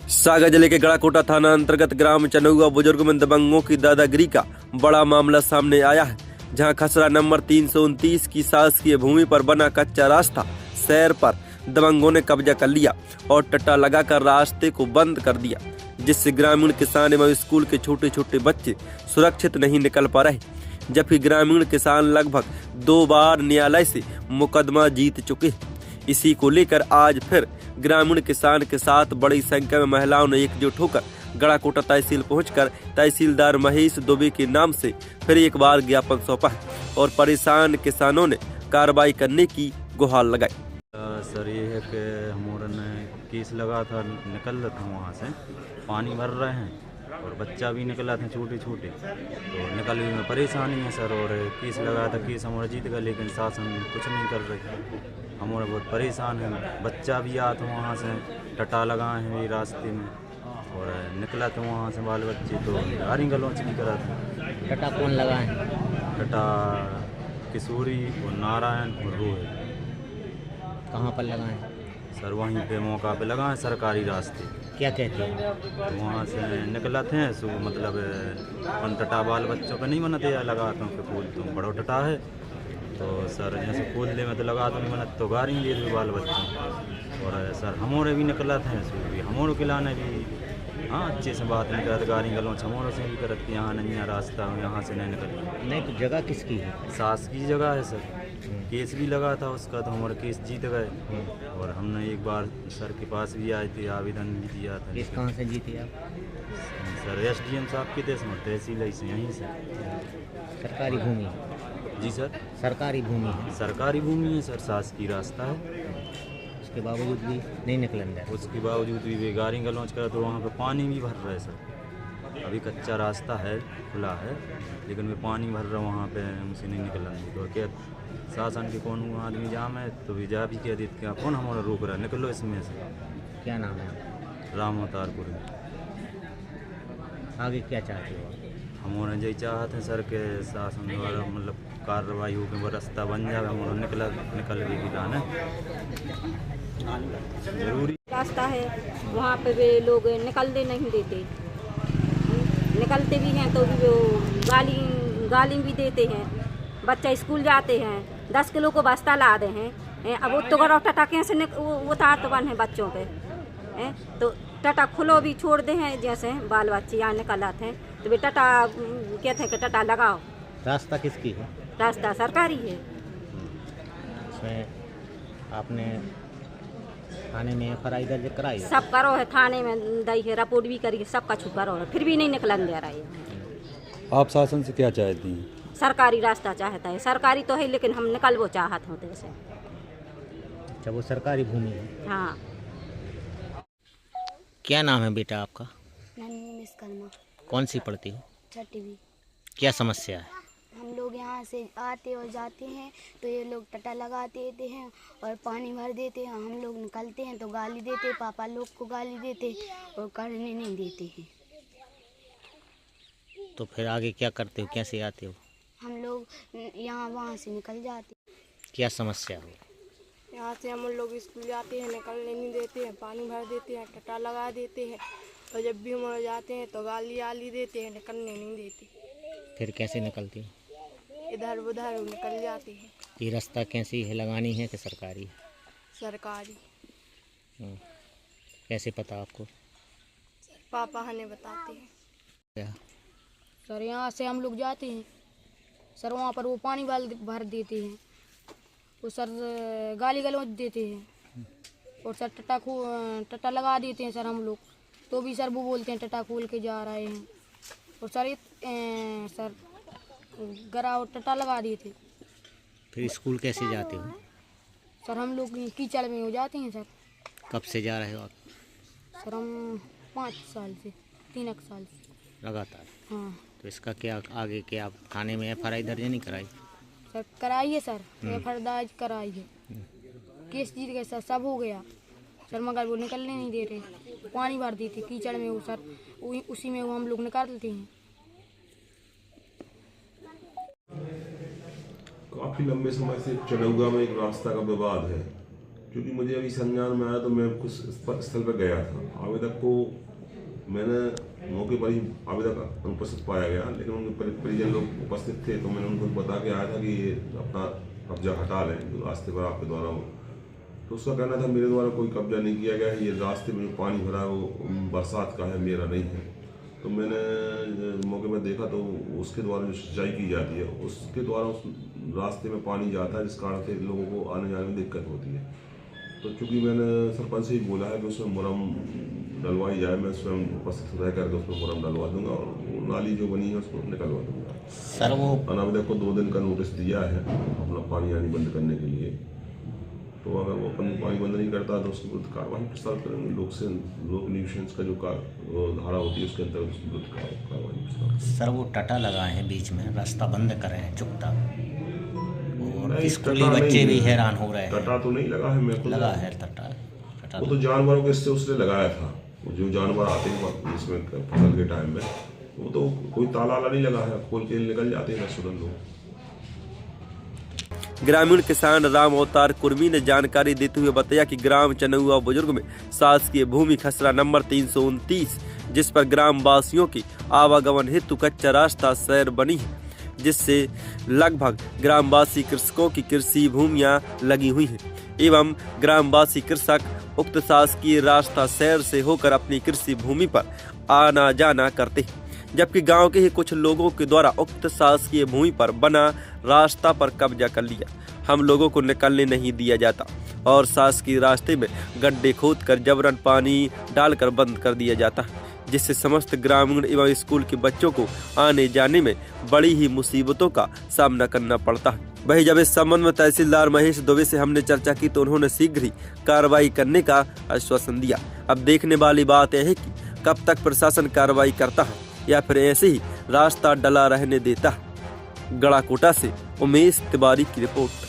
सागर जिले के गड़ाकोटा थाना अंतर्गत ग्राम चनौआ बुजुर्ग में दबंगों की दादागिरी का बड़ा मामला सामने आया है, जहां खसरा नंबर 329 की शासकीय भूमि पर बना कच्चा रास्ता सैर पर दबंगों ने कब्जा कर लिया और टट्टा लगाकर रास्ते को बंद कर दिया, जिससे ग्रामीण किसान एवं स्कूल के छोटे छोटे बच्चे सुरक्षित नहीं निकल पा रहे, जबकि ग्रामीण किसान लगभग 2 बार न्यायालय से मुकदमा जीत चुके। इसी को लेकर आज फिर ग्रामीण किसान के साथ बड़ी संख्या में महिलाओं ने एकजुट होकर गड़ाकोटा तहसील पहुंचकर तहसीलदार महेश दुबे के नाम से फिर एक बार ज्ञापन सौंपा और परेशान किसानों ने कार्रवाई करने की गुहार लगाई। सर ये है कि हमारे ने केस लगा था, निकल रहा था वहाँ से, पानी भर रहे हैं और बच्चा भी निकला था छोटे छोटे, तो निकलने में परेशानी है सर। और केस लगा था, केस हमारा जीत गया, लेकिन शासन कुछ नहीं कर रही। हमारा बहुत परेशान है। बच्चा भी आया था वहाँ से, टटा लगाए हैं ये रास्ते में और निकला था वहाँ से बाल बच्चे, तो गाली गलौच भी करा था। टटा कौन लगाए? टटा किशोरी और नारायण और रोहित। कहाँ पर लगाए सर वहीं पे मौका पे लगाए सरकारी रास्ते। क्या कहते हैं? तो वहाँ से निकला थे सो मतलब अपन टटा बाल बच्चों पे नहीं बनाते या लगाता हूँ फूल, तो बड़ा टटा है तो सर जैसे फूल दे में तो लगा तो नहीं बना, तो गाड़ी दे दे बाल बच्चों। और सर हमारे भी निकला थे सो भी हमारे खिलाने भी हाँ अच्छे से बात नहीं करते, गाड़ी गलौच हमारों से भी करती, यहाँ नहीं है रास्ता, यहाँ से नहीं निकलती। नहीं तो जगह किसकी है? सास की जगह है सर। केस भी लगा था उसका, तो हमारा केस जीत गए और हमने एक बार सर के पास भी आए थे, आवेदन भी दिया था। केस कहाँ से जीते आप? सर SDM साहब के देश में तहसील से यहीं से। सरकारी भूमि? जी सर सरकारी भूमि है। सरकारी भूमि है सर, शासकीय रास्ता है। उसके बावजूद भी नहीं निकलन दे? उसके बावजूद भी गाड़ी गलौच करा, तो वहाँ पे पानी भी भर रहा है सर। अभी कच्चा रास्ता है, खुला है, लेकिन मैं पानी भर रहा हूँ वहाँ पे, हमसे नहीं निकलन दी। तो क्या शासन के कौन आदमी जाम है तो भी जा भी कह देते क्या कौन हमारा रोक रहा है, निकलो इसमें से। क्या नाम है? राम अवतारपुर। आगे क्या चाहते हो? हमारे यही चाहते हैं सर के शासन द्वारा मतलब कार्रवाई हो के वो रास्ता बन जाए, हमारा निकल भी गिराना जरूरी रास्ता है, वहाँ पे भी लोग निकलने नहीं देते, निकलते भी हैं तो भी वो गाली भी देते हैं। बच्चा स्कूल जाते हैं, 10 किलो को बस्ता ला दे हैं, अब वो तो गरौ टटा कैसे उतार तो बन है बच्चों पे तो टटा खुलो भी छोड़ दे हैं, जैसे बाल बच्चे यहाँ निकल आते हैं तो भी टटा कहते हैं कि टटा लगाओ। रास्ता किसकी है? रास्ता सरकारी है। इसमें आपने थाने में FRI दर्ज कराई? सब करो है, थाने में दई है, रिपोर्ट भी करी, सब कछु करो है, फिर भी नहीं निकलन दे रहा है। आप शासन से क्या चाहती हैं? सरकारी रास्ता चाहता है, सरकारी तो है लेकिन हम निकल वो चाहत होते से। अच्छा, वो सरकारी भूमि है? हाँ। क्या नाम है बेटा आपका? विश्वकर्मा। कौन सी पढ़ती हो? छठी भी। क्या समस्या है? हम लोग यहाँ से आते और जाते हैं तो ये लोग टटा लगा देते हैं और पानी भर देते हैं, हम लोग निकलते हैं तो गाली देते, पापा लोग को गाली देते और करने नहीं देते हैं। तो फिर आगे क्या करते हो, कैसे आते हो? हम लोग यहाँ वहाँ से निकल जाते। क्या समस्या हो? यहाँ से हम लोग स्कूल जाते हैं, निकलने नहीं देते हैं, पानी भर देते हैं, टटा लगा देते हैं और जब भी हम जाते हैं तो गाली देते हैं, निकलने नहीं देते। फिर कैसे निकलती हो? इधर उधर निकल जाते हैं। ये रास्ता कैसी है, लगानी है कि सरकारी है? सरकारी। कैसे पता आपको? पापा हमें बताते हैं। क्या? सर यहाँ से हम लोग जाते हैं सर, वहाँ पर वो पानी भर देते हैं, वो सर गाली गलौज देते हैं और सर टटा लगा देते हैं सर हम लोग, तो भी सर वो बोलते हैं टटा खोल के जा रहे हैं और सर सर गरा और टटा लगा दिए थे। फिर स्कूल कैसे जाते हो? सर हम लोग कीचड़ में हो जाते हैं सर। कब से जा रहे हो आप? सर हम 5 साल से, 3 साल से लगातार। हाँ। तो इसका क्या आगे क्या आप थाने में FRI दर्ज नहीं कराई? सर कराइए सर, FRI दर्ज कराई है, केस जीत गए सर, सब हो गया सर, मगर वो निकलने नहीं दे रहे, पानी भर दी थी कीचड़ में वो सर, उसी में वो हम लोग निकालते हैं। काफी लंबे समय से चनौगा में एक रास्ता का विवाद है क्योंकि मुझे अभी संज्ञान में आया तो मैं कुछ स्थल पर गया था। आवेदक को मैंने मौके पर ही आवेदक अनुपस्थित पाया गया, लेकिन उनके परिजन लोग उपस्थित थे, तो मैंने उनको बता के आया था कि ये अपना कब्जा हटा लें जो रास्ते पर आपके द्वारा हो। तो उसका कहना था मेरे द्वारा कोई कब्जा नहीं किया गया है, ये रास्ते में जो पानी भरा है वो बरसात का है, मेरा नहीं है। तो मैंने मौके पर देखा तो उसके द्वारा जो सिंचाई की जाती है उसके द्वारा उस रास्ते में पानी जाता है, जिस कारण से लोगों को आने जाने में दिक्कत होती है। तो चूँकि मैंने सरपंच से ही बोला है कि उसमें मुरम डलवाई जाए, मैं स्वयं उपस्थित रह करके उसमें मुरम डलवा दूंगा और वो नाली जो बनी है उसको निकलवा दूंगा। सर वो अनावेदक को 2 दिन का नोटिस दिया है अपना पानी आनी बंद करने के लिए। तो अगर वो अपन पानी बंद नहीं करता तो उसके विरुद्ध कार्रवाई प्रस्ताव करेंगे। लोक न्यूसेंस का जो धारा होती है उसके अंतर्गत उसके विरुद्ध कार्रवाई प्रस्ताव। सर वो टटा लगाए हैं बीच में, रास्ता बंद करे हैं चुकता, और नहीं, स्कूली टटा बच्चे नहीं भी है। हैरान हो रहे हैं। टटा तो नहीं लगा है, मेरे को लगा है टटा वो तो जानवरों के इससे उसने लगाया था। वो जो जानवर आते हैं इसमें फसल के टाइम में, वो तो कोई ताला वाला नहीं लगा है, खोल के निकल जाते हैं रेस्टोरेंट लोग। ग्रामीण किसान राम अवतार कुर्मी ने जानकारी देते हुए बताया कि ग्राम चनौआ बुजुर्ग में शासकीय भूमि खसरा नंबर 329, जिस पर ग्राम वासियों की आवागमन हेतु कच्चा रास्ता सैर बनी है, जिससे लगभग ग्रामवासी कृषकों की कृषि भूमियां लगी हुई हैं एवं ग्रामवासी कृषक उक्त शासकीय रास्ता सैर से होकर अपनी कृषि भूमि पर आना जाना करते हैं, जबकि गांव के ही कुछ लोगों के द्वारा उक्त शासकीय भूमि पर बना रास्ता पर कब्जा कर लिया। हम लोगों को निकलने नहीं दिया जाता और शासकीय रास्ते में गड्ढे खोदकर जबरन पानी डालकर बंद कर दिया जाता है, जिससे समस्त ग्रामीण एवं स्कूल के बच्चों को आने जाने में बड़ी ही मुसीबतों का सामना करना पड़ता है। वहीं जब इस संबंध में तहसीलदार महेश दुबे से हमने चर्चा की तो उन्होंने शीघ्र ही कार्रवाई करने का आश्वासन दिया। अब देखने वाली बात यह है कि कब तक प्रशासन कार्रवाई करता है या फिर ऐसे ही रास्ता डला रहने देता है। गड़ाकोटा से उमेश तिवारी की रिपोर्ट।